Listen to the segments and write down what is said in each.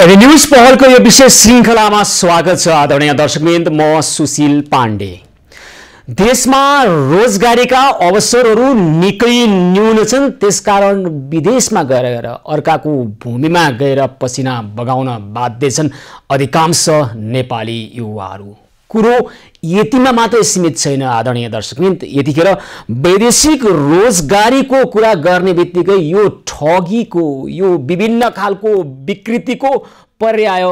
Heavy news पहलको यो विशेष श्रृङ्खलामा स्वागत छ आदरणीय दर्शकवृन्द। म सुशील पाण्डे। देशमा रोजगारीका अवसरहरू निकै न्यून छन्, त्यसकारण विदेशमा गएर अर्काको भूमिमा गएर पसिना बगाउन बाध्य छन् अधिकांश नेपाली युवाहरू। कुरो यतिमा मात्रै सीमित छैन आदरणीय दर्शकवृन्द। यतिखेर वैदेशिक रोजगारीको कुरा गर्ने बित्तिकै यो ठगीको, यो विभिन्न खालको विकृतिको पर्याय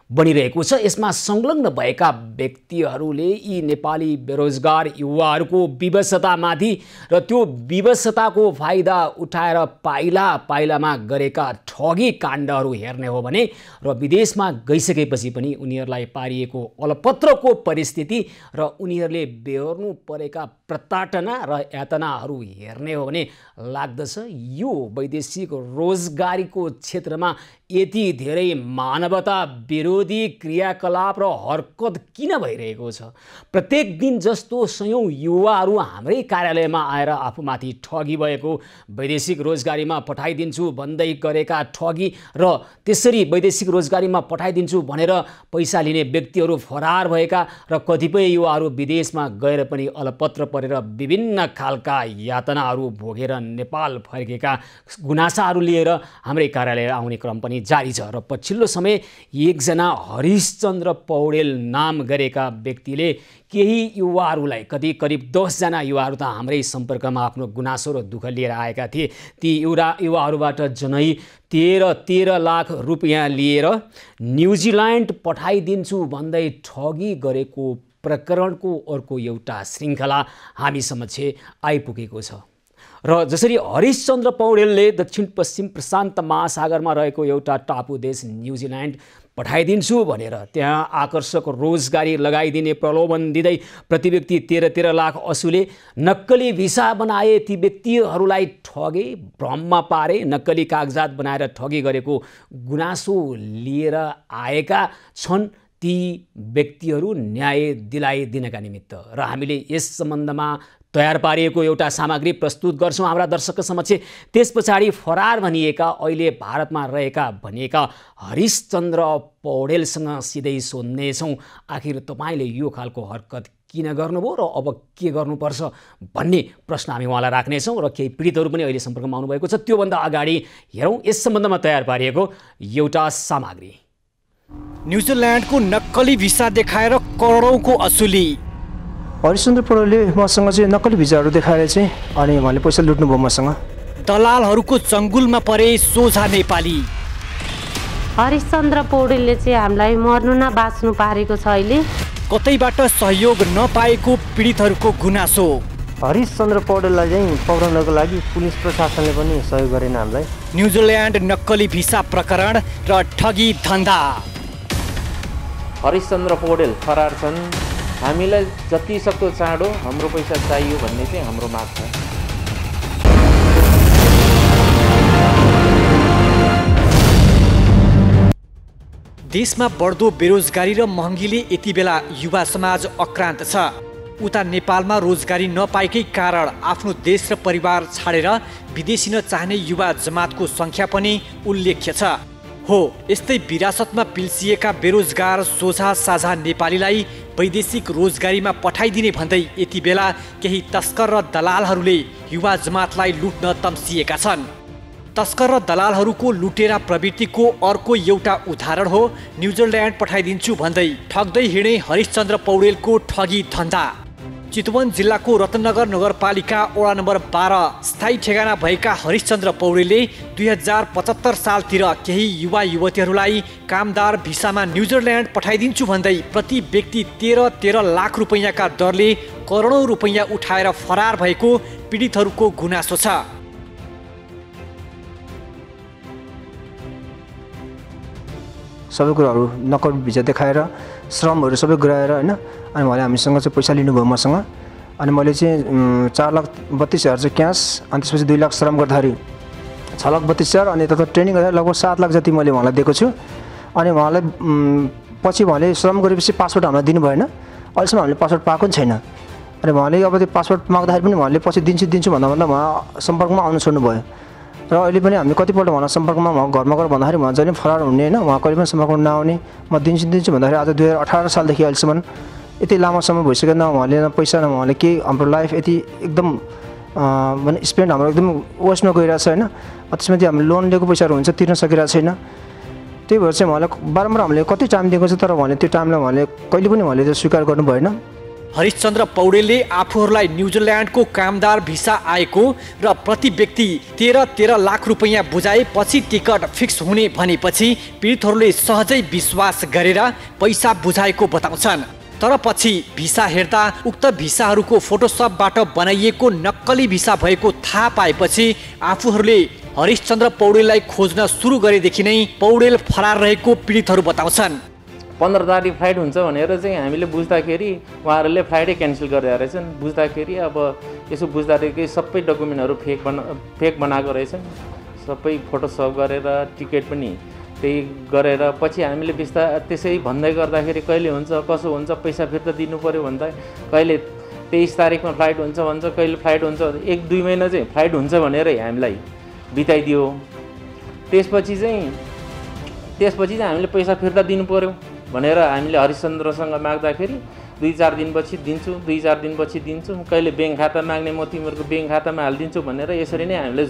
बनिरहेको छ। यसमा संलग्न भएका व्यक्तिहरूले यी नेपाली बेरोजगार युवाहरूको विवशतामाथि र त्यो विवशताको फाइदा उठाएर पाइलामा गरेका ठगी काण्डहरू हेर्ने हो भने र विदेशमा गइसकेपछि पनि उनीहरूलाई पारिएको अलपत्रको परिस्थिति र उनीहरूले बेहोर्नु परेका प्रताडना र यातनाहरू हेर्ने हो भने लाग्दछ यो वैदेशिक रोजगारीको क्षेत्रमा यति धेरै मानवता विरोधी क्रियाकलाप र हरकत किन भइरहेको छ। प्रत्येक दिन जस्तो सयौं युवाहरू हाम्रै कार्यालयमा आएर आफूमाथि ठगी भएको, वैदेशिक रोजगारीमा पठाइदिन्छु भन्दै गरेका ठगी र त्यसरी वैदेशिक रोजगारीमा पठाइदिन्छु भनेर पैसा लिने व्यक्तिहरू फरार भएका र कतिपय युवाहरू विदेशमा गएर पनि अलपत्र परेर विभिन्न खालका यातनाहरू भोगेर नेपाल फर्केका गुनासाहरू लिएर हाम्रै कार्यालय आउने क्रम पनि जारी छ। र पछिल्लो समय एकजना हरिशचन्द्र पौडेल नाम गरेका व्यक्तिले केही युवाहरूलाई, करिब 10 जना युवाहरू त हाम्रै सम्पर्कमा आफ्नो गुनासो र दुःख लिएर आएका थिए। ती युवाहरूबाट जनै 13 लाख रुपियाँ लिएर न्युजिल्यान्ड पठाइदिन्छु भन्दै ठगी गरेको प्रकरणको अर्को एउटा श्रृङ्खला हामी समक्ष आइपुगेको छ। र जसरी हरिशचन्द्र पौडेलले दक्षिण पश्चिम प्रशान्त महासागरमा रहेको एउटा टापु देश न्युजिल्यान्ड पठाइदिन्छु भनेर त्यहाँ आकर्षक रोजगारी लगाइदिने प्रलोभन दिँदै प्रति व्यक्ति 13 लाख असुले, नक्कली भिसा बनाए, ती व्यक्तिहरूलाई ठगे, भ्रममा पारे, नक्कली कागजात बनाएर ठगी गरेको गुनासो लिएर आएका छन् ती व्यक्तिहरू न्याय दिलाइदिनका निमित्त। र हामीले यस सम्बन्धमा तयार पारिएको एउटा सामग्री प्रस्तुत गर्छौँ हाम्रा दर्शकका समक्ष। त्यस पछाडि फरार भनिएका, अहिले भारतमा रहेका भनिएका हरिशचन्द्र पौडेलसँग सिधै सोध्नेछौँ आखिर तपाईँले यो खालको हरकत किन गर्नुभयो र अब के गर्नुपर्छ भन्ने प्रश्न हामी उहाँलाई राख्नेछौँ। र केही पीडितहरू पनि अहिले सम्पर्कमा आउनुभएको छ। त्योभन्दा अगाडि हेरौँ यस सम्बन्धमा तयार पारिएको एउटा सामग्री। न्युजिल्यान्डको नक्कली भिसा देखाएर करोडौँको असुली। हरिशचन्द्र पौडेलले मसँग चाहिँ नक्कली भिजाहरू देखाएर चाहिँ अनि उहाँले पैसा लुट्नुभयो मसँग। दलालहरूको चङ्गुलमा परे सोझा नेपाली। हरिशचन्द्र पौडेलले चाहिँ हामीलाई मर्नु न बाँच्नु पारेको छ। अहिले कतैबाट सहयोग नपाएको पीडितहरूको गुनासो। हरिशचन्द्र पौडेललाई चाहिँ पक्राउनको लागि पुलिस प्रशासनले पनि सहयोग गरेन हामीलाई। न्युजिल्यान्ड नक्कली भिसा प्रकरण र ठगी धन्दा। हरिशचन्द्र पौडेल फरार छन्, हामीलाई जति सक्दो चाँडो हाम्रो पैसा चाहियो भन्ने चाहिँ हाम्रो माग छ। देशमा बढ्दो बेरोजगारी र महँगीले यति बेला युवा समाज अक्रान्त छ। उता नेपालमा रोजगारी नपाएकै कारण आफ्नो देश र परिवार छाडेर विदेशिन चाहने युवा जमातको सङ्ख्या पनि उल्लेख्य छ। हो, यस्तै विरासतमा पिल्सिएका बेरोजगार सोझा साझा नेपालीलाई वैदेशिक रोजगारीमा पठाइदिने भन्दै यति बेला केही तस्कर र दलालहरूले युवा जमातलाई लुट्न तम्सिएका छन्। तस्कर र दलालहरूको लुटेरा प्रवृत्तिको अर्को एउटा उदाहरण हो न्युजिल्यान्ड पठाइदिन्छु भन्दै ठग्दै हिँडे हरिशचन्द्र पौडेलको ठगी धन्दा। चितवन जिल्लाको रत्नगर नगरपालिका वडा नम्बर 12 स्थायी ठेगाना भएका हरिशचन्द्र पौडेलले 2075 सालतिर केही युवा युवतीहरूलाई कामदार भिसामा न्युजिल्यान्ड पठाइदिन्छु भन्दै प्रति व्यक्ति 13 लाख रुपैयाँका दरले करोडौँ रुपैयाँ उठाएर फरार भएको पीडितहरूको गुनासो छ। सबै कुराहरू नक्कली भिजा देखाएर श्रमहरू सबै गराएर होइन, अनि उहाँले हामीसँग चाहिँ पैसा लिनुभयो मसँग। अनि मैले चाहिँ 4,32,000 चाहिँ क्यास, अनि त्यसपछि 2 लाख श्रम गर्दाखेरि 6,32,000, अनि यता ट्रेनिङ गर्दा लगभग 7 लाख जति मैले उहाँलाई दिएको छु। अनि उहाँलाई पछि उहाँले श्रम गरेपछि पासपोर्ट हामीलाई दिनु भएन, अहिलेसम्म हामीले पासपोर्ट पाएको पनि छैन। अनि उहाँले अब त्यो पासपोर्ट माग्दाखेरि पनि उहाँले पछि दिन्छु भन्दा उहाँ सम्पर्कमा आउनु छोड्नुभयो। र अहिले पनि हामीले कतिपल्ट उहाँलाई सम्पर्कमा उहाँ घरमा गएर भन्दाखेरि उहाँ जहिले फरार हुने होइन, उहाँ कहिले पनि सम्पर्कमा नआउने। म दिन्छु भन्दाखेरि आज 2018 सालदेखि अहिलेसम्म यति लामो समय भइसक्यो, न उहाँले न पैसा न उहाँले केही, हाम्रो लाइफ यति एकदम भने स्पेन्ड हाम्रो एकदम वेस्टमा गइरहेको छ होइन। त्यसमाथि हामीले लोन लिएको पैसाहरू हुन्छ तिर्न सकिरहेको छैन। त्यही भएर चाहिँ उहाँलाई बारम्बार हामीले कति टाइम दिएको छ, तर उहाँले त्यो टाइमलाई उहाँले कहिले पनि उहाँले त्यो स्वीकार गर्नु भएन। हरिश्चन्द्र पौडेलले आफूहरूलाई न्युजिल्यान्डको कामदार भिसा आएको र प्रति व्यक्ति 13 लाख रुपैयाँ बुझाएपछि टिकट फिक्स हुने भनेपछि पीडितहरूले सहजै विश्वास गरेर पैसा बुझाएको बताउँछन्। तर पछि भिसा हेर्दा उक्त भिसाहरूको फोटोसपबाट बनाइएको नक्कली भिसा भएको थाहा पाएपछि आफूहरूले हरिश्चन्द्र पौडेललाई खोज्न सुरु गरेदेखि नै पौडेल फरार रहेको पीडितहरू बताउँछन्। 15 तारिक फ्लाइट हुन्छ भनेर चाहिँ हामीले बुझ्दाखेरि उहाँहरूले फ्लाइटै क्यान्सल गरेर रहेछन्। बुझ्दाखेरि अब यसो बुझ्दाखेरि सबै डकुमेन्टहरू फेक बनाएको रहेछन्, सबै फोटोसप गरेर टिकट पनि त्यही गरेर पछि हामीले त्यसै भन्दै गर्दाखेरि कहिले हुन्छ कसो हुन्छ पैसा फिर्ता दिनु पऱ्यो भन्दा कहिले 23 तारिकमा फ्लाइट हुन्छ भन्छ, कहिले फ्लाइट हुन्छ 1-2 महिना चाहिँ फ्लाइट हुन्छ भनेर हामीलाई बिताइदियो। त्यसपछि चाहिँ हामीले पैसा फिर्ता दिनु पऱ्यो भनेर हामीले हरिश्चन्द्रसँग माग्दाखेरि 2-4 दिनपछि दिन्छु, 2-4 दिनपछि दिन्छु, कहिले ब्याङ्क खाता माग्ने म तिमीहरूको ब्याङ्क खातामा हालिदिन्छु भनेर यसरी नै हामीले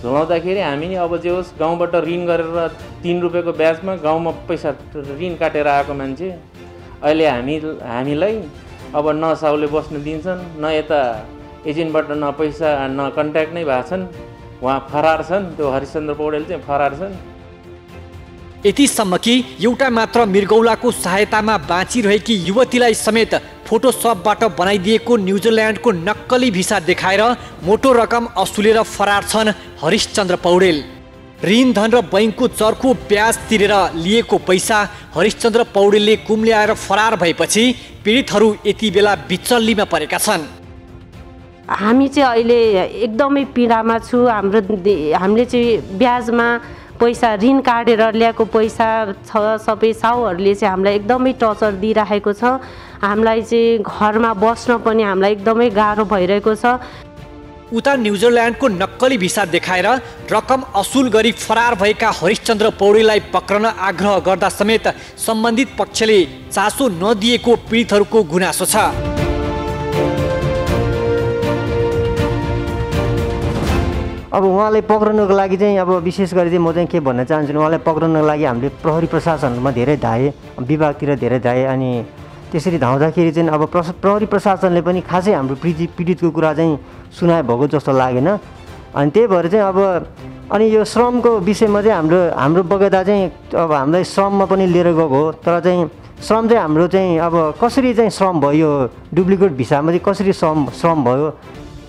झुलाउँदाखेरि हामी नि अब जे होस् गाउँबाट ऋण गरेर 3 रुपियाँको ब्याजमा गाउँमा पैसा ऋण काटेर आएको मान्छे अहिले हामीलाई अब न साउले बस्न दिन्छन्, न यता एजेन्टबाट न पैसा न कन्ट्याक्ट नै भएको छन्। उहाँ फरार छन्, त्यो हरिश्चन्द्र पौडेल चाहिँ फरार छन्। यतिसम्म कि एउटा मात्र मृगौलाको सहायतामा बाँचिरहेकी युवतीलाई समेत फोटोसपबाट बनाइदिएको न्युजिल्यान्डको नक्कली भिसा देखाएर मोटो रकम असुलेर फरार छन् हरिश्चन्द्र पौडेल। ऋण धन र बैङ्कको चर्को ब्याज तिरेर लिएको पैसा हरिश्चन्द्र पौडेलले कुम्ल्याएर फरार भएपछि पीडितहरू यति बेला बिचल्लीमा परेका छन्। हामी चाहिँ अहिले एकदमै पीडामा छु। हामीले चाहिँ ब्याजमा पैसा ऋण काटेर ल्याएको पैसा छ, सबै साउहरूले चाहिँ हामीलाई एकदमै टर्चर दिइरहेको छ। हामीलाई चाहिँ घरमा बस्न पनि हामीलाई एकदमै गाह्रो भइरहेको छ। उता न्युजिल्यान्डको नक्कली भिसा देखाएर रकम असुल गरी फरार भएका हरिश्चन्द्र पौडेललाई पक्रन आग्रह गर्दा समेत सम्बन्धित पक्षले चासो नदिएको पीडितहरूको गुनासो छ। अब उहाँलाई पक्रनको लागि चाहिँ अब विशेष गरी चाहिँ म चाहिँ के भन्न चाहन्छु, उहाँलाई पक्रनको लागि हामीले प्रहरी प्रशासनमा धेरै धाए, विभागतिर धेरै धाए। अनि त्यसरी धाउँदाखेरि चाहिँ अब प्रहरी प्रशासनले पनि खासै हाम्रो पीडितको कुरा चाहिँ सुनाए भएको जस्तो लागेन। अनि त्यही भएर चाहिँ अब अनि यो श्रमको विषयमा चाहिँ हाम्रो बगैँचा चाहिँ अब हामीलाई श्रममा पनि लिएर गएको हो। तर चाहिँ श्रम चाहिँ हाम्रो चाहिँ अब कसरी चाहिँ श्रम भयो, डुप्लिकेट भिसामा चाहिँ कसरी श्रम भयो।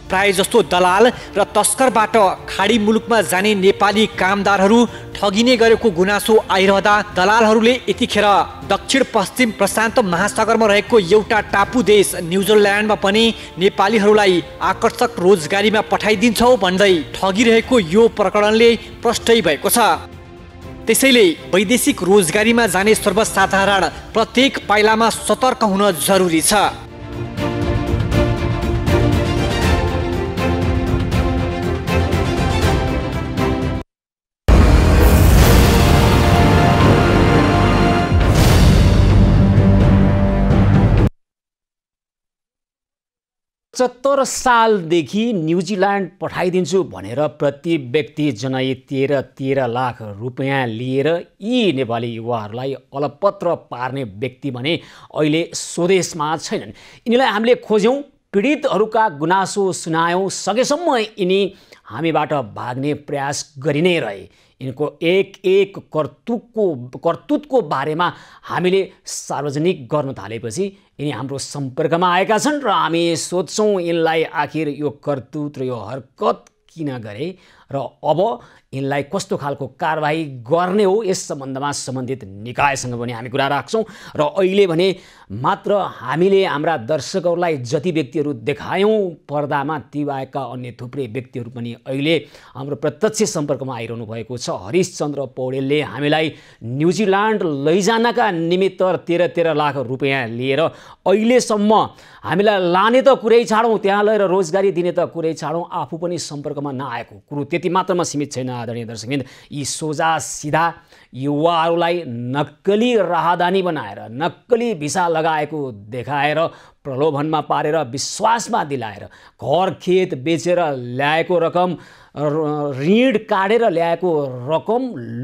प्राय जस्तो दलाल र तस्करबाट खाडी मुलुकमा जाने नेपाली कामदारहरू ठगिने गरेको गुनासो आइरहँदा दलालहरूले यतिखेर दक्षिण पश्चिम प्रशान्त महासागरमा रहेको एउटा टापु देश न्युजिल्यान्डमा पनि नेपालीहरूलाई आकर्षक रोजगारीमा पठाइदिन्छौ भन्दै ठगिरहेको यो प्रकरणले प्रष्टै भएको छ। त्यसैले वैदेशिक रोजगारीमा जाने सर्वसाधारण प्रत्येक पाइलामा सतर्क हुन जरुरी छ। सत्तर सालदेखि न्युजिल्यान्ड पठाइदिन्छु भनेर प्रति व्यक्ति जनै 13 लाख रुपियाँ लिएर यी नेपाली युवाहरूलाई अलपत्र पार्ने व्यक्ति भने अहिले स्वदेशमा छैनन्। यिनीलाई हामीले खोज्यौँ, पीडितहरूका गुनासो सुनायौँ, सकेसम्म यिनी हामीबाट भाग्ने प्रयास गरि नै रहे। यिनको एक कर्तुतको बारेमा हामीले सार्वजनिक गर्न थालेपछि यिनी हाम्रो सम्पर्कमा आएका छन् र हामी सोध्छौँ यिनलाई आखिर यो कर्तुत र यो हरकत किन गरे र अब यिनलाई कस्तो खालको कारबाही गर्ने हो, यस सम्बन्धमा सम्बन्धित निकायसँग पनि हामी कुरा राख्छौँ। र अहिले भने मात्र हामीले हाम्रा दर्शकहरूलाई जति व्यक्तिहरू देखायौँ पर्दामा, ती बाहेकका अन्य थुप्रै व्यक्तिहरू पनि अहिले हाम्रो प्रत्यक्ष सम्पर्कमा आइरहनु भएको छ। हरिश्चन्द्र पौडेलले हामीलाई न्युजिल्यान्ड लैजानका निमित्त 13 लाख रुपियाँ लिएर अहिलेसम्म हामीलाई लाने त कुरै छाडौँ, त्यहाँ लगेर रोजगारी दिने त कुरै छाडौँ, आफू पनि सम्पर्कमा नआएको कुरो त्यति यति मात्रमा सीमित छैन आदरणीय दर्शकवृन्द। यी सोझा सिधा युवाहरूलाई नक्कली राहदानी बनाएर नक्कली भिसा लगाएको देखाएर प्रलोभनमा पारेर विश्वासमा दिलाएर घर खेत बेचेर ल्याएको रकम ऋण काटेर ल्याएको रकम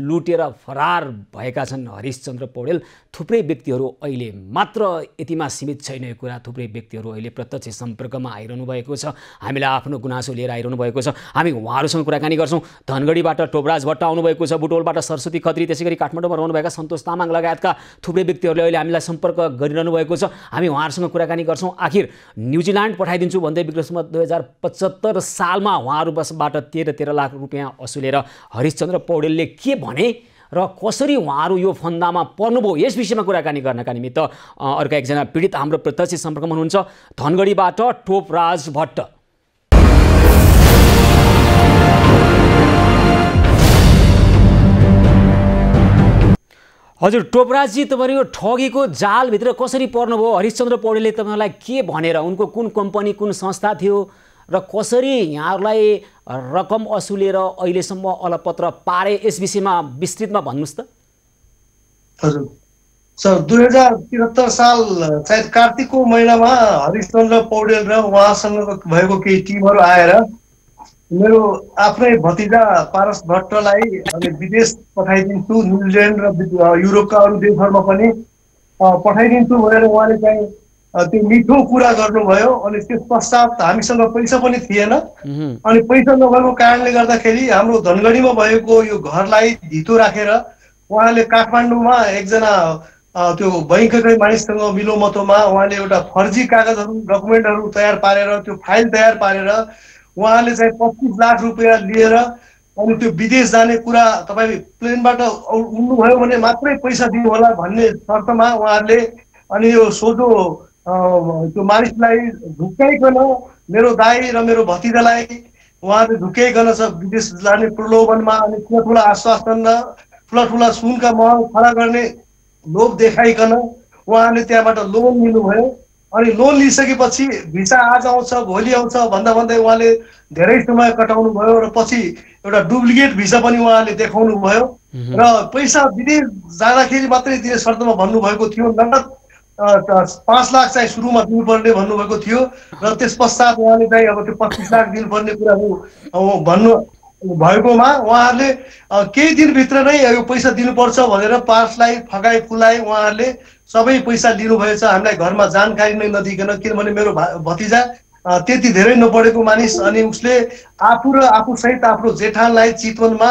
लुटेर फरार भएका छन् हरिशचन्द्र पौडेल। थुप्रै व्यक्तिहरू अहिले मात्र यतिमा सीमित छैन यो कुरा, थुप्रै व्यक्तिहरू अहिले प्रत्यक्ष सम्पर्कमा आइरहनु भएको छ, हामीलाई आफ्नो गुनासो लिएर आइरहनु भएको छ। हामी उहाँहरूसँग कुराकानी गर्छौँ। धनगढीबाट टोपराज भट्ट आउनुभएको छ, बुटोलबाट सरस्वती खत्री, त्यसै गरी काठमाडौँमा रहनुभएका सन्तोष तामाङ लगायतका थुप्रै व्यक्तिहरूले अहिले हामीलाई सम्पर्क गरिरहनु भएको छ। हामी उहाँहरूसँग कुराकानी गर्छौँ। आखिर न्युजिल्यान्ड पठाइदिन्छु भन्दै विक्रम 2075 सालमा उहाँहरूबाट 13 लाख रुपियाँ असुलेर हरिशचन्द्र पौडेलले के भने र कसरी उहाँहरू यो फन्दामा पर्नुभयो, यस विषयमा कुराकानी गर्नका निमित्त अर्का एकजना पीडित हाम्रो प्रत्यक्ष सम्पर्कमा हुनुहुन्छ। धनगढीबाट टोपराज भट्ट। हजुर टोपराजजी, तपाईँ यो ठगीको जालभित्र कसरी पर्नुभयो? हरिशचन्द्र पौडेलले तपाईँलाई के भनेर, उनको कुन कम्पनी कुन संस्था थियो र कसरी यहाँहरूलाई रकम असुलेर अहिलेसम्म अलपत्र पारे, यस विषयमा विस्तृतमा भन्नुहोस् त। हजुर सर, 2073 साल सायद कार्तिकको महिनामा हरिशचन्द्र पौडेल र उहाँसँग भएको केही टिमहरू आएर मेरो आफ्नै भतिजा पारस भट्टलाई विदेश पठाइदिन्छु, न्युजिल्यान्ड र युरोपका अरू देशहरूमा पनि पठाइदिन्छु भनेर उहाँले चाहिँ त्यो मिठो कुरा गर्नुभयो। अनि त्यस पश्चात हामीसँग पैसा पनि थिएन, अनि पैसा नभएको कारणले गर्दाखेरि हाम्रो धनगढीमा भएको यो घरलाई धितो राखेर उहाँले काठमाडौँमा एकजना त्यो बैंककै मानिससँग मिलोमतोमा उहाँले एउटा फर्जी कागजहरू डकुमेन्टहरू तयार पारेर त्यो फाइल तयार पारेर उहाँले चाहिँ 25 लाख रुपियाँ लिएर अनि त्यो विदेश जाने कुरा तपाईँ प्लेनबाट उड्नुभयो भने मात्रै पैसा दिनु होला भन्ने शर्तमा उहाँहरूले अनि यो सोझो त्यो मानिसलाई ढुक्काइकन मेरो दाई र मेरो भतिजालाई उहाँले ढुक्काइकन विदेश जाने प्रलोभनमा अनि ठुला आश्वासन र ठुला सुनका महल खडा गर्ने लोभ देखाइकन उहाँले त्यहाँबाट लोन लिनुभयो। अनि लोन लिइसकेपछि भिसा आज आउँछ भोलि आउँछ भन्दा भन्दै उहाँले धेरै समय कटाउनु भयो र पछि एउटा डुप्लिकेट भिसा पनि उहाँले देखाउनु भयो र पैसा विदेश जाँदाखेरि मात्रै दिने शर्तमा भन्नुभएको थियो। नगद 5 लाख चाहिँ सुरुमा दिनुपर्ने भन्नुभएको थियो र त्यस पश्चात उहाँले चाहिँ अब त्यो 25 लाख दिनुपर्ने कुराहरू भन्नु भएकोमा उहाँहरूले केही दिनभित्र नै यो पैसा दिनुपर्छ भनेर पारसलाई फगाई फुलाइ उहाँहरूले सबै पैसा लिनुभएछ। हामीलाई घरमा जानकारी नै नदिकन, किनभने मेरो भतिजा त्यति धेरै नपढेको मानिस अनि उसले आफू र आफूसहित आफ्नो जेठानलाई चितवनमा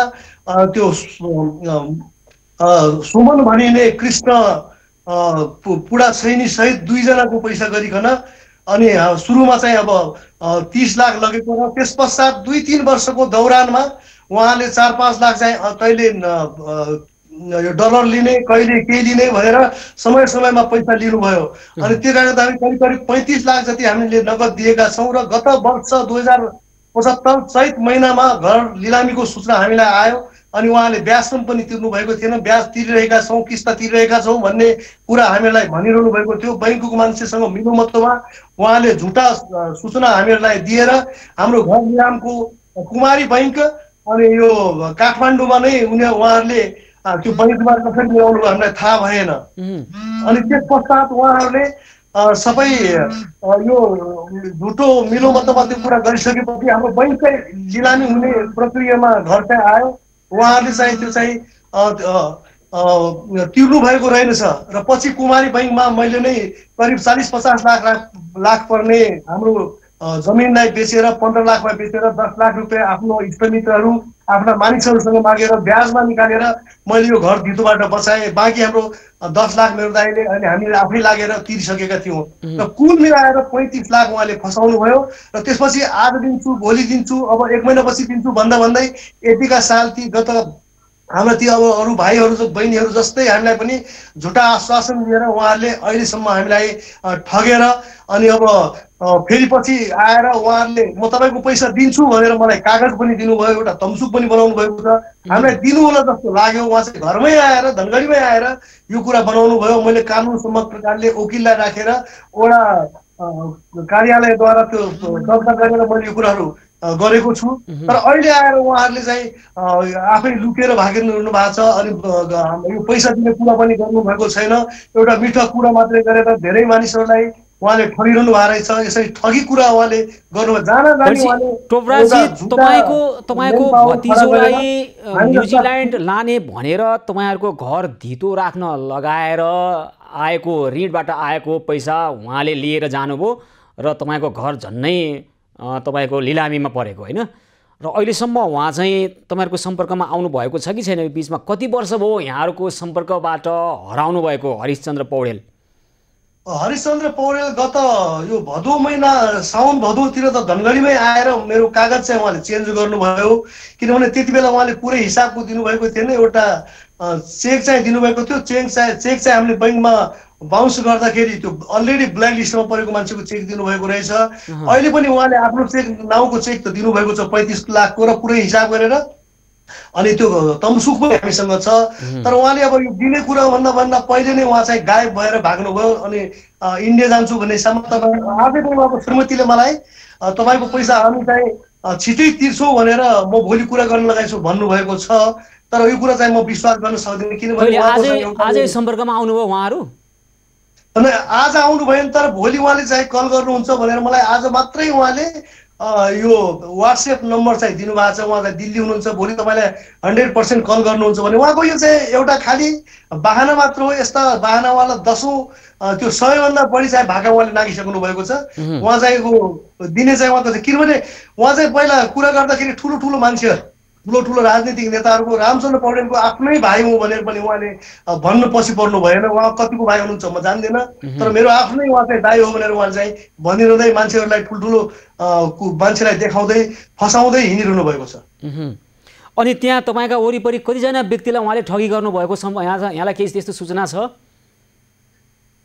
त्यो सुमन भनिने कृष्ण पुडा सैनी सहित 2 जनाको पैसा गरिकन अनि सुरुमा चाहिँ अब 30 लाख लगेको र त्यस पश्चात 2-3 वर्षको दौरानमा उहाँले 4-5 लाख चाहिँ कहिले डलर लिने कहिले केही लिने भनेर समय समयमा पैसा लिनुभयो। अनि त्यो कारणले हामी करिब 35 लाख जति हामीले नगद दिएका छौँ र गत वर्ष 2075 चैत महिनामा घर लिलामीको सूचना हामीलाई आयो अनि उहाँले ब्याज पनि तिर्नु भएको थिएन, ब्याज तिरिरहेका छौँ, किस्ता तिरिरहेका छौँ भन्ने कुरा हामीलाई भनिरहनु भएको थियो। बैंकको मान्छेसँग मिलोमतोमा उहाँले झुटा सूचना हामीहरूलाई दिएर हाम्रो घर लिलामको कुमारी बैंक अनि यो काठमाडौँमा नै उहाँहरूले त्यो बैंकबाट कसरी मिलाउनु हामीलाई थाहा भएन। अनि त्यस पश्चात उहाँहरूले सबै यो झुटो मिलोमतोमा त्यो कुरा गरिसकेपछि हाम्रो बैंककै लिलामी हुने प्रक्रियामा घर चाहिँ आयो। उहाँहरूले चाहिँ त्यो चाहिँ तिर्नु भएको रहेनछ र पछि कुमारी बैंकमा मैले नै करिब 40-50 लाख पर्ने हाम्रो जमिनलाई बेचेर 15 लाखमा बेचेर 10 लाख रुपियाँ आफ्नो इष्टमित्रहरू आफ्ना मानिसहरूसँग मागेर ब्याजमा निकालेर मैले यो घर धितोबाट बचाएँ। बाँकी हाम्रो 10 लाख मेरो दाइले अनि हामीले आफै लागेर तिरिसकेका थियौँ र कुल मिलाएर 35 लाख उहाँले फसाउनु भयो र त्यसपछि आज दिन्छु भोलि दिन्छु अब 1 महिनापछि दिन्छु भन्दा भन्दै यतिका साल ती गत हाम्रा ती अब अरू भाइहरू बहिनीहरू जस्तै हामीलाई पनि झुटा आश्वासन दिएर उहाँहरूले अहिलेसम्म हामीलाई ठगेर अनि अब फेरि पछि आएर उहाँहरूले म तपाईँको पैसा दिन्छु भनेर मलाई कागज पनि दिनुभयो, एउटा तमसुक पनि बनाउनु भएको छ। हामीलाई दिनु होला जस्तो लाग्यो। उहाँ चाहिँ घरमै आएर धनगढीमै आएर यो कुरा बनाउनु भयो। मैले कानुन सम्मत प्रकारले वकिललाई राखेर वडा कार्यालयद्वारा त्यो दर्ता गरेर मैले यो कुराहरू गरेको छु। तर अहिले आएर उहाँहरूले चाहिँ आफै लुकेर भागिरहनु भएको छ। अनि यो पैसा दिने कुरा पनि गर्नुभएको छैन। एउटा मिठो कुरा मात्रै गरेर धेरै मानिसहरूलाई उहाँले ठगिरहनु भएको रहेछ। यसरी ठगी कुरा उहाँले गर्नुभयो। टोपराजी, तपाईँको भतिजोलाई न्युजिल्यान्ड लाने भनेर तपाईँहरूको घर धितो राख्न लगाएर आएको ऋणबाट आएको पैसा उहाँले लिएर जानुभयो र तपाईँको घर झन्नै तपाईँको लिलामीमा परेको होइन। र अहिलेसम्म उहाँ चाहिँ तपाईँहरूको सम्पर्कमा आउनुभएको छ कि छैन? बिचमा कति वर्ष भयो यहाँहरूको सम्पर्कबाट हराउनु भएको हरिशचन्द्र पौडेल? हरिशचन्द्र पौडेल गत यो भदौ महिना साउन भदौतिर त धनगढीमै आएर मेरो कागज चाहिँ उहाँले चेन्ज गर्नुभयो। किनभने त्यति बेला उहाँले पुरै हिसाबको दिनुभएको थिएन। एउटा चेक चाहिँ दिनुभएको थियो। चेक चाहिँ हामीले बैङ्कमा बााउन्स गर्दाखेरि त्यो अलरेडी ब्ल्याक लिस्टमा परेको मान्छेको चेक दिनुभएको रहेछ। अहिले पनि उहाँले आफ्नो चेक नाउँको चेक त दिनुभएको छ 35 लाखको र पुरै हिसाब गरेर। अनि त्यो तमसुक पनि हामीसँग छ। तर उहाँले अब यो दिने कुरा भन्दा पहिले नै उहाँ चाहिँ गायब भएर भाग्नुभयो। अनि इन्डिया जान्छु भन्ने हिसाबमा तपाईँ आजै पनि उहाँको श्रीमतीले मलाई तपाईँको पैसा हामी चाहिँ छिटै तिर्छौँ भनेर म भोलि कुरा गर्न लगाइछु भन्नुभएको छ। तर यो कुरा चाहिँ म विश्वास गर्न सक्दिनँ। किनभने आजै सम्पर्कमा आउनुभयो उहाँहरू? आज आउनु भएन। तर भोलि उहाँले चाहिँ कल गर्नुहुन्छ भनेर मलाई आज मात्रै उहाँले यो WhatsApp नम्बर चाहिँ दिनुभएको छ। उहाँ चाहिँ दिल्ली हुनुहुन्छ। भोलि तपाईँलाई 100% कल गर्नुहुन्छ भने उहाँको यो चाहिँ एउटा खालि बाहना मात्र हो। यस्ता बाहनावाला 10औं त्यो 100 भन्दा बढी चाहिँ भाका उहाँले नागिसक्नु भएको छ। उहाँ चाहिँ दिने चाहिँ उहाँको चाहिँ किनभने उहाँ चाहिँ पहिला कुरा गर्दाखेरि ठुलो ठुलो राजनीतिक नेताहरूको रामचन्द्र पौडेलको आफ्नै भाइ हुँ भनेर पनि उहाँले भन्न पछि पर्नु भएन। उहाँ कतिको भाइ हुनुहुन्छ म जान्दिनँ। तर मेरो आफ्नै उहाँ चाहिँ दाइ हो भनेर उहाँले चाहिँ भनिरहँदै मान्छेहरूलाई ठुल्ठुलो मान्छेलाई देखाउँदै फसाउँदै हिँडिरहनु भएको छ। अनि त्यहाँ तपाईँका वरिपरि कतिजना व्यक्तिलाई उहाँले ठगी गर्नुभएको यहाँलाई केही त्यस्तो सूचना छ?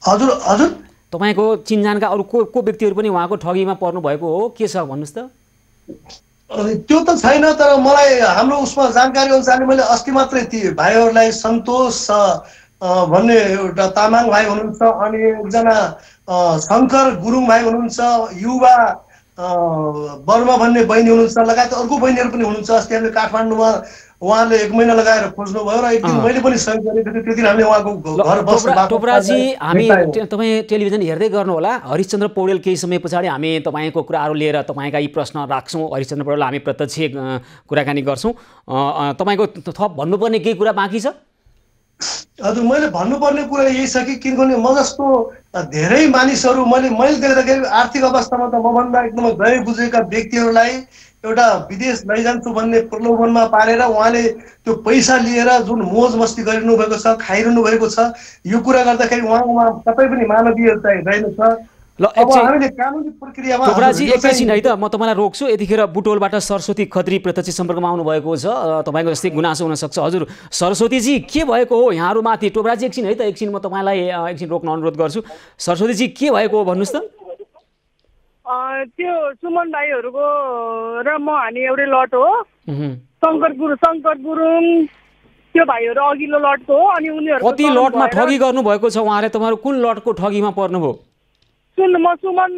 हजुर हजुर, तपाईँको चिनजानका अरू को व्यक्तिहरू पनि उहाँको ठगीमा पर्नु भएको हो के छ भन्नुहोस् त? त्यो त छैन। तर मलाई हाम्रो उसमा जानकारी अनुसारले मैले अस्ति मात्रै ती भाइहरूलाई सन्तोष भन्ने एउटा तामाङ भाइ हुनुहुन्छ। अनि एकजना शङ्कर गुरुङ भाइ हुनुहुन्छ। युवा वर्मा भन्ने बहिनी हुनुहुन्छ। लगायत अर्को बहिनीहरू पनि हुनुहुन्छ। अस्ति हामीले काठमाडौँमा उहाँले 1 महिना लगाएर खोज्नुभयो र एक दिन मैले पनि सहयोग गरेको थिएँ। त्यो दिन हामीले उहाँको घर बस्नु। टोपराजी, हामी तपाईँ टेलिभिजन हेर्दै गर्नुहोला। हरिशचन्द्र पौडेल केही समय पछाडि हामी तपाईँको कुराहरू लिएर तपाईँका यी प्रश्न राख्छौँ। हरिशचन्द्र पौडेल हामी प्रत्यक्ष कुराकानी गर्छौँ। तपाईँको थप भन्नुपर्ने केही कुरा बाँकी छ? हजुर, मैले भन्नुपर्ने कुरा यही छ कि किनभने म जस्तो धेरै मानिसहरू मैले देख्दाखेरि आर्थिक अवस्थामा त मभन्दा एकदमै गए बुझेका व्यक्तिहरूलाई एउटा विदेश लैजान्छु भन्ने प्रलोभनमा पारेर उहाँले त्यो पैसा लिएर जुन मोज मस्ती गरिरहनु भएको छ, खाइरहनु भएको छ, यो कुरा गर्दाखेरि उहाँमा कतै पनि मानवीयता रहेनछ। ल टोपराजी एकैछिन है त, म तपाईँलाई रोक्छु। यतिखेर बुटोलबाट सरस्वती खत्री प्रत्यक्ष सम्पर्कमा आउनुभएको छ। तपाईँको जस्तै गुनासो हुनसक्छ। हजुर सरस्वतीजी, के भएको हो यहाँहरूमाथि? टोपराजी एकछिन है त, एकछिन म तपाईँलाई एकछिन रोक्न अनुरोध गर्छु। सरस्वतीजी, के भएको हो भन्नुहोस् त? त्यो सुमन भाइहरूको र म हामी एउटै लट हो। शङ्कर गुरुङ त्यो भाइहरू अघिल्लो लटको हो। अनि उनीहरू कति लटमा ठगी गर्नुभएको छ उहाँले? तपाईँहरू कुन लटको ठगीमा पर्नुभयो? म सुमन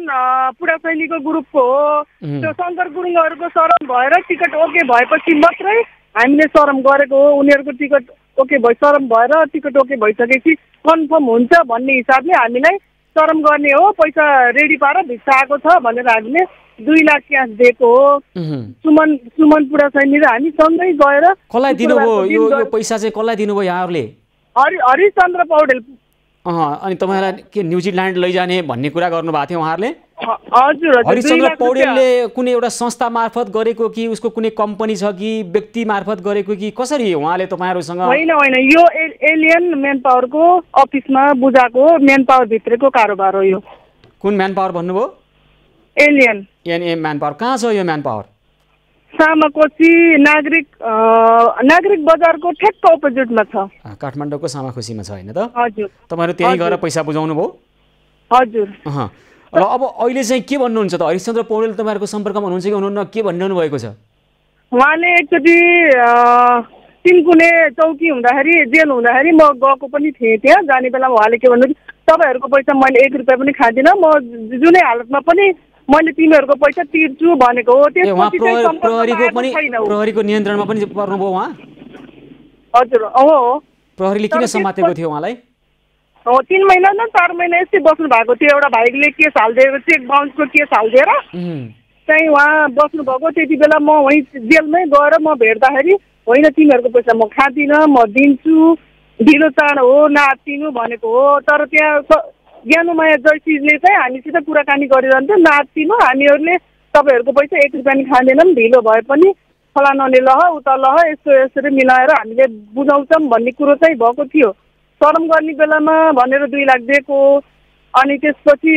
पुरा सैनिकको ग्रुपको हो। त्यो शङ्कर गुरुङहरूको शरम भएर टिकट ओके भएपछि मात्रै हामीले शरम गरेको हो। उनीहरूको टिकट ओके शरम भएर टिकट ओके भइसकेपछि कन्फर्म हुन्छ भन्ने हिसाबले हामीलाई शरम गर्ने हो। पैसा रेडी पारेर भिक्षा आएको छ भनेर हामीले 2 लाख क्यास दिएको हो। सुमन पुरा सैनिक र हामी सँगै गएर। कसलाई दिनुभयो यो पैसा चाहिँ? कसलाई दिनुभयो यहाँहरूले? हरिशचन्द्र पौडेल। अनि तपाईँलाई के न्युजिल्यान्ड लैजाने भन्ने कुरा गर्नुभएको थियो उहाँहरूले? हजुर। हरिशचन्द्र पौडेलले कुनै एउटा संस्था मार्फत गरेको कि उसको कुनै कम्पनी छ कि व्यक्ति मार्फत गरेको कि कसरी उहाँले तपाईँहरूसँग? होइन, यो एलियन म्यान पावरको अफिसमा बुझाएको म्यान पावर भित्रको कारोबार हो यो। कुन म्यान पावर भन्नुभयो? Alien man power. कहाँ छ यो म्यान पावर? सामाकोशी नागरिक बजारको ठ्याक्क अपोजिटमा छ। काठमाडौँको सामाकोशीमा छ होइन त? हजुर। तपाईँहरू त्यहीँ गएर पैसा बुझाउनु भयो? हजुर। र अब अहिले चाहिँ के भन्नुहुन्छ त? हरिशचन्द्र पौडेल तपाईँहरूको सम्पर्कमा हुनुहुन्छ कि हुनुहुन्न? के भनिरहनु भएको छ उहाँले? एकचोटि तिनकुने चौकी हुँदाखेरि जेल हुँदाखेरि म गएको पनि थिएँ। त्यहाँ जाने बेलामा उहाँले के भन्नुहुन्छ, तपाईँहरूको पैसा मैले 1 रुपियाँ पनि खाँदिनँ। म जुनै हालतमा पनि मैले तिमीहरूको पैसा तिर्छु भनेको हो। त्यसपछि चाहिँ प्रहरीको पनि प्रहरीको नियन्त्रणमा पनि पर्नुभयो उहाँ? हजुर हो। प्रहरीले किन समातेको थियो उहाँलाई? 3 महिना न 4 महिना यस्तै बस्नु भएको थियो। एउटा भाइले केस हालिदिएर चेक बाउन्सको केस हालिदिएर चाहिँ उहाँ बस्नु भएको। त्यति बेला म वहीँ जेलमै गएर म भेट्दाखेरि होइन तिमीहरूको पैसा म खाँदिनँ, म दिन्छु, ढिलो चाँडो हो नातिनु भनेको हो। तर त्यहाँ ज्ञानुमाया जयसिंहले चाहिँ हामीसित कुराकानी गरिरहन्थ्यो, नातिनु हामीहरूले तपाईँहरूको पैसा 1 रुपियाँ पनि खाँदैनौँ, ढिलो भए पनि फलानाले लह उता लह यस्तो यसरी मिलाएर हामीले बुझाउँछौँ भन्ने कुरो चाहिँ भएको थियो। शरम गर्ने बेलामा भनेर 2 लाख दिएको, अनि त्यसपछि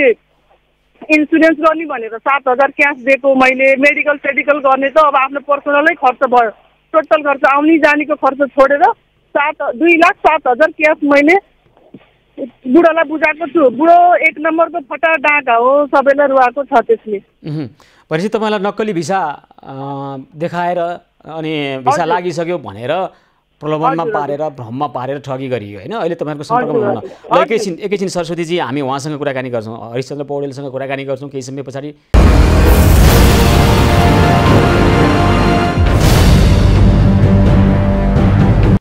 इन्सुरेन्स गर्ने भनेर 7,000 क्यास दिएको मैले। मेडिकल सेडिकल गर्ने त अब आफ्नो पर्सनलै खर्च भयो। टोटल खर्च आउने जानेको खर्च छोडेर 2,07,000 क्यास मैले बुढालाई बुझाएको छु। बुढो 1 नम्बरको फटा डाँका हो, सबैलाई रुवाएको छ त्यसले। भनेपछि तपाईँलाई नक्कली भिसा देखाएर अनि भिसा लागिसक्यो भनेर प्रलोभनमा पारेर भ्रममा पारेर ठगी गरियो होइन? अहिले तपाईँहरूको सम्पर्कमा हुन एकैछिन सरस्वतीजी हामी उहाँसँग कुराकानी गर्छौँ, हरिश्चन्द्र पौडेलसँग कुराकानी गर्छौँ केही समय पछाडि।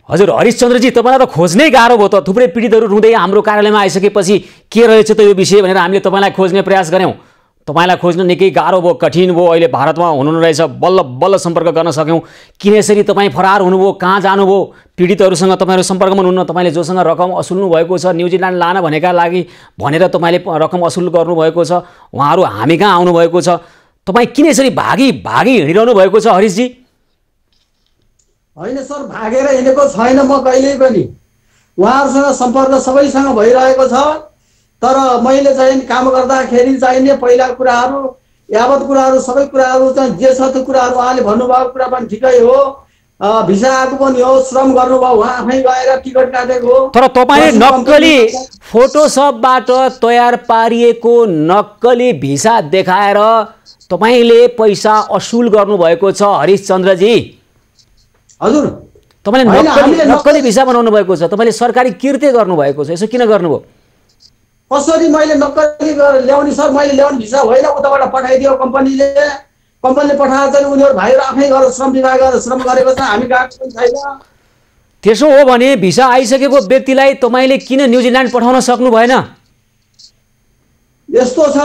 हजुर हरिश्चन्द्रजी, तपाईँलाई त खोज्नै गाह्रो भयो त। थुप्रै पीडितहरू रुँदै हाम्रो कार्यालयमा आइसकेपछि के रहेछ त यो विषय भनेर हामीले तपाईँलाई खोज्ने प्रयास गऱ्यौँ। तपाईँलाई खोज्न निकै गाह्रो भयो, कठिन भयो। अहिले भारतमा हुनुहुन्न रहेछ, बल्ल बल्ल सम्पर्क गर्न सक्यौँ। किन यसरी तपाईँ फरार हुनुभयो, कहाँ जानुभयो? पीडितहरूसँग तपाईँहरू सम्पर्कमा हुनुहुन्न। तपाईँले जोसँग रकम असुल्नु भएको छ, न्युजिल्यान्ड लान भनेका लागि भनेर तपाईँले रकम असुल गर्नुभएको छ, उहाँहरू हामी कहाँ आउनुभएको छ। तपाईँ किन यसरी भागी हिँडिरहनु भएको छ हरिशजी? होइन सर, भागेर हिँडेको छैन म कहिल्यै पनि। उहाँहरूसँग सम्पर्क सबैसँग भइरहेको छ। तर मैले चाहिँ काम गर्दाखेरि चाहिने पहिला कुराहरू यावत कुराहरू सबै कुराहरू चाहिँ जे छ त्यो कुराहरू उहाँले भन्नुभएको कुरा पनि ठिकै हो। भिसा आएको पनि हो, श्रम गर्नुभयो, उहाँ आफै गएर टिकट काटेको हो। तर तपाईँले नक्कली फोटोसपबाट तयार पारिएको नक्कली भिसा देखाएर तपाईँले पैसा असुल गर्नुभएको छ हरिशचन्द्रजी। हजुर, तपाईँले नक्कली भिसा बनाउनु भएको छ, तपाईँले सरकारी कृत्य गर्नुभएको छ। यसो किन गर्नुभयो? कसरी मैले नक्कली ल्याउने सर? मैले ल्याउने भिसा होइन, उताबाट पठाइदियो कम्पनीले पठाएर चाहिँ उनीहरू भाइहरू आफै गएर श्रम विभाग गएर श्रम गरेको छ, हामी गएको पनि छैन। त्यसो हो भने भिसा आइसकेको व्यक्तिलाई तपाईँले किन न्युजिल्यान्ड पठाउन सक्नु भएन? यस्तो छ,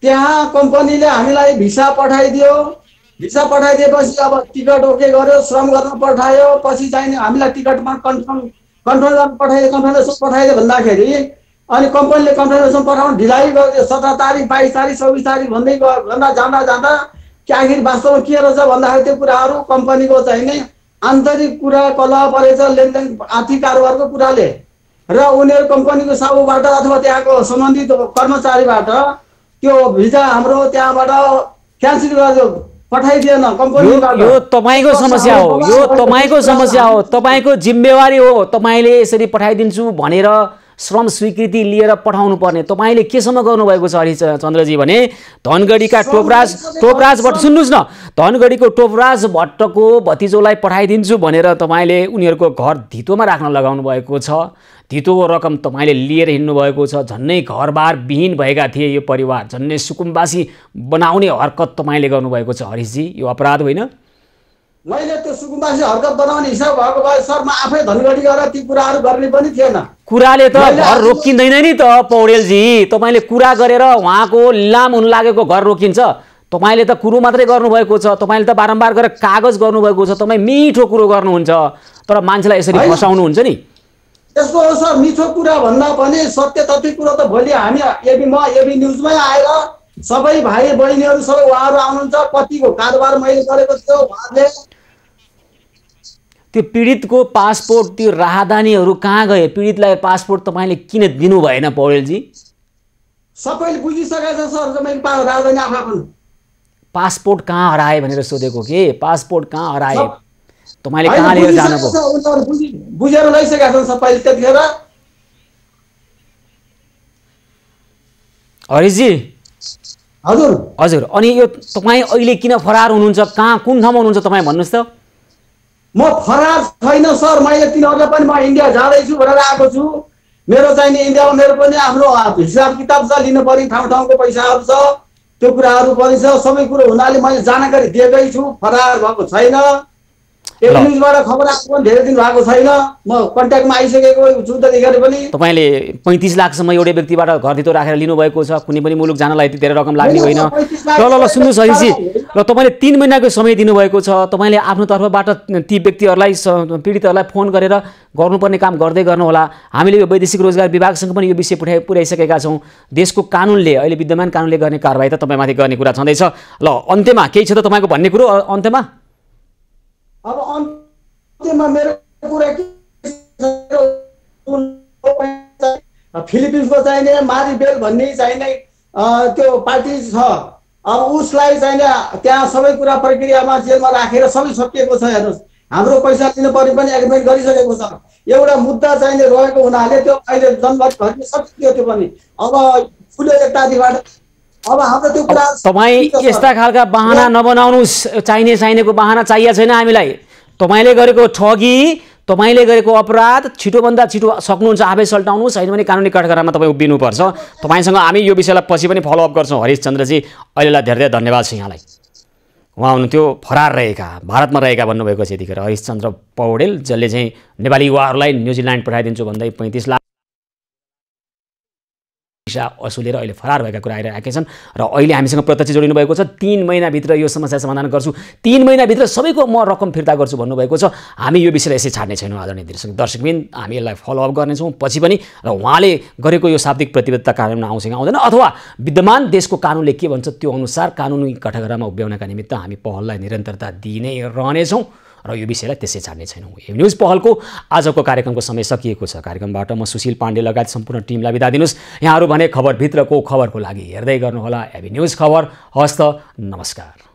त्यहाँ कम्पनीले हामीलाई भिसा पठाइदियो। भिसा पठाइदिएपछि अब टिकट ओके गर्यो, श्रम गर्न पठायो। पछि चाहिँ हामीलाई टिकटमा कन्फर्मेसन पठाइदियो भन्दाखेरि अनि कम्पनीले कन्फर्मेसन पठाउन ढिलाइ गरिदियो। 17 तारिक 22 तारिक 26 तारिक भन्दै जाँदा कि आखिर वास्तवमा के रहेछ भन्दाखेरि त्यो कुराहरू कम्पनीको चाहिँ नै आन्तरिक कुरा कलह परेछ, लेनदेन आर्थिक कारोबारको कुराले र उनीहरू कम्पनीको साबुबाट अथवा त्यहाँको सम्बन्धित कर्मचारीबाट त्यो भिजा हाम्रो त्यहाँबाट क्यान्सल गरिदियो, पठाइदिएन कम्पनीबाट। यो तपाईँको समस्या हो, यो तपाईँको समस्या हो, तपाईँको जिम्मेवारी हो। तपाईँले यसरी पठाइदिन्छु भनेर श्रम स्वीकृति लिएर पठाउनु पर्ने। तपाईँले केसम्म गर्नुभएको छ हरिशचन्द्रजी भने धनगढीका टोपराज भट्ट, सुन्नुहोस् न, धनगढीको टोपराज भट्टको भतिजोलाई पठाइदिन्छु भनेर तपाईँले उनीहरूको घर धितोमा राख्न लगाउनु भएको छ। धितोको रकम तपाईँले लिएर हिँड्नु भएको छ। झन्नै घरबार विहीन भएका थिए यो परिवार, झन्नै सुकुम्बासी बनाउने हरकत तपाईँले गर्नुभएको छ हरिशजी। यो अपराध होइन? मैले त्यो सुकुम्बासी हरकत बनाउने हिसाब भएको भए सर म आफै धनगढी गएर ती कुराहरू गर्ने पनि थिएन। कुराले त घर रोकिँदैन नि त पौडेलजी। तपाईँले कुरा गरेर उहाँको लाम हुन लागेको घर रोकिन्छ? तपाईँले त कुरो मात्रै गर्नुभएको छ, तपाईँले त बारम्बार गरेर कागज गर्नुभएको छ, तपाईँ मिठो कुरो गर्नुहुन्छ तर मान्छेलाई यसरी फसाउनुहुन्छ नि। यस्तो हो सर, मिठो कुरा भन्दा पनि सत्य तथ्य कुरो त भोलि हामी एबी न्युजमै आएर सबै भाइ बहिनीहरू सबै उहाँहरू आउनुहुन्छ। कतिको कारोबार मैले गरेको थियो उहाँले। त्यो पीडितको पासपोर्ट, त्यो राहदानीहरू कहाँ गए? पीडितलाई पासपोर्ट तपाईँले किन दिनु भएन पौडेलजी? सबैले बुझिसकेको छ सर, मैले राहदानी आफू पासपोर्ट कहाँ हराए भनेर सोधेको के? पासपोर्ट कहाँ हराए? तपाईँले कहाँ लिएर जानुभयो? बुझेर लैसकेका छन् सबैले त्यतिखेर। हरिशजी हजुर हजुर, अनि यो तपाईँ अहिले किन फरार हुनुहुन्छ? कहाँ कुन ठाउँमा हुनुहुन्छ तपाईँ भन्नुहोस् त? म फरार छैन सर, मैले तिनीहरूलाई पनि म इन्डिया जाँदैछु भनेर आएको छु। मेरो चाहिँ नि इन्डियामा मेरो पनि आफ्नो हिसाब किताब छ, लिनु पर्ने ठाउँ ठाउँको पैसाहरू छ। त्यो कुराहरू पनि छ। सबै कुरो हुनाले मैले जानकारी दिएकै छु, फरार भएको छैन। न्युजबाट खबर आएको पनि धेरै दिन भएको छैन, म कन्ट्याक्टमा आइसकेको छु त्यतिखेर पनि। तपाईँले 35 लाखसम्म एउटै व्यक्तिबाट घरधितो राखेर लिनुभएको छ, कुनै पनि मुलुक जानलाई यति धेरै रकम लाग्ने होइन। ल सुन्नुहोस् अहिलेजी, र तपाईँले 3 महिनाको समय दिनुभएको छ। तपाईँले आफ्नो तर्फबाट ती व्यक्तिहरूलाई पीडितहरूलाई फोन गरेर गर्नुपर्ने काम गर्दै गर्नुहोला। हामीले यो वैदेशिक रोजगार विभागसँग पनि यो विषय पुर्याइसकेका छौँ। देशको कानुनले, अहिले विद्यमान कानुनले गर्ने कारबाही त तपाईँमाथि गर्ने कुरा छँदैछ। ल अन्त्यमा केही छ त तपाईँको भन्ने कुरो अन्त्यमा? अब अन्त्यमा मेरो कुरा के फिलिपिन्सको चाहिने मारिबेल भन्ने चाहिने त्यो पार्टी छ। अब उसलाई चाहिने त्यहाँ सबै कुरा प्रक्रियामा जेलमा राखेर सबै सकिएको छ। हेर्नुहोस्, हाम्रो पैसा लिनु पर्ने पनि एग्रिमेन्ट गरिसकेको छ। एउटा मुद्दा चाहिने रहेको हुनाले त्यो अहिले जनवरी भरि सकियो त्यो पनि। अब फुल्यो एकतातिबाट। अब हाम्रो त्यो कुरा तपाईँ यस्ता खालका बहाना नबनाउनुहोस्। चाहिनेको बहाना चाहिएको छैन हामीलाई। तपाईँले गरेको ठगी, तपाईँले गरेको अपराध छिटोभन्दा छिटो सक्नुहुन्छ आफै सल्टाउनुहोस्, होइन भने कानुनी कठघरामा तपाईँ उभिनुपर्छ। तपाईँसँग हामी यो विषयलाई पछि पनि फलोअप गर्छौँ। हरिशचन्द्रजी, अहिलेलाई धेरै धेरै धन्यवाद छ यहाँलाई। उहाँ हुनुहुन्थ्यो फरार रहेका, भारतमा रहेका भन्नुभएको छ यतिखेर हरिशचन्द्र पौडेल, जसले चाहिँ नेपाली युवाहरूलाई न्युजिल्यान्ड पठाइदिन्छु भन्दै 35 लाख पैसा असुलेर अहिले फरार भएका कुरा आइरहेका छन्। र अहिले हामीसँग प्रत्यक्ष जोडिनु भएको छ। 3 महिनाभित्र यो समस्या समाधान गर्छु, 3 महिनाभित्र सबैको म रकम फिर्ता गर्छु भन्नुभएको छ। हामी यो विषयलाई यसै छाड्ने छैनौँ आदरणीय दर्शकबिन। हामी यसलाई फलोअप गर्नेछौँ पछि पनि। र उहाँले गरेको यो शाब्दिक प्रतिबद्धता कार्यान्वयन आउँछ कि आउँदैन, अथवा विद्यमान देशको कानुनले के भन्छ त्यो अनुसार कानुनी कठघरामा उभ्याउनका निमित्त हामी पहललाई निरन्तरता दिइ नै रहनेछौँ र यो विषयलाई त्यसै छाड्ने छैनौँ। हेभी न्युज पहलको आजको कार्यक्रमको समय सकिएको छ। कार्यक्रमबाट म सुशील पाण्डे लगायत सम्पूर्ण टिमलाई बिदा दिनुहोस्। यहाँहरू भने खबरभित्रको खबरको लागि हेर्दै गर्नुहोला हेभी न्युज खबर। हस्त नमस्कार।